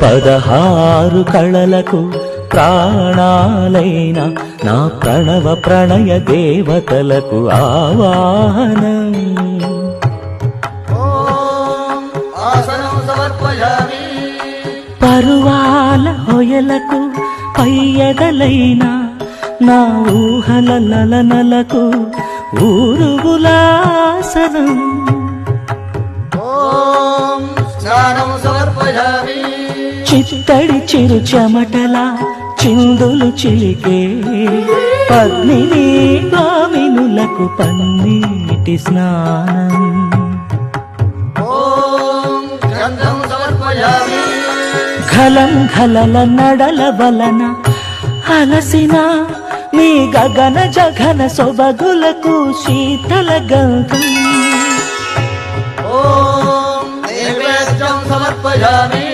16 కళలకు ప్రాణాలైన నా ప్రణవ ప్రణయ దేవతలకు ఆవాహనం. పరువాల హొయలకు పయ్యదలైన నా ఊహల లలనలకు ఊరుగులాసనం. చిత్తడి చిరు చెమటల చిందులు చిలికే పద్మిని గామినులకు పన్నీటి స్నానం. ఘలం ఘలల నడల వలన అలసిన మీ గగన జఘన సొబగులకు శీతల గంగం. సమర్పయామి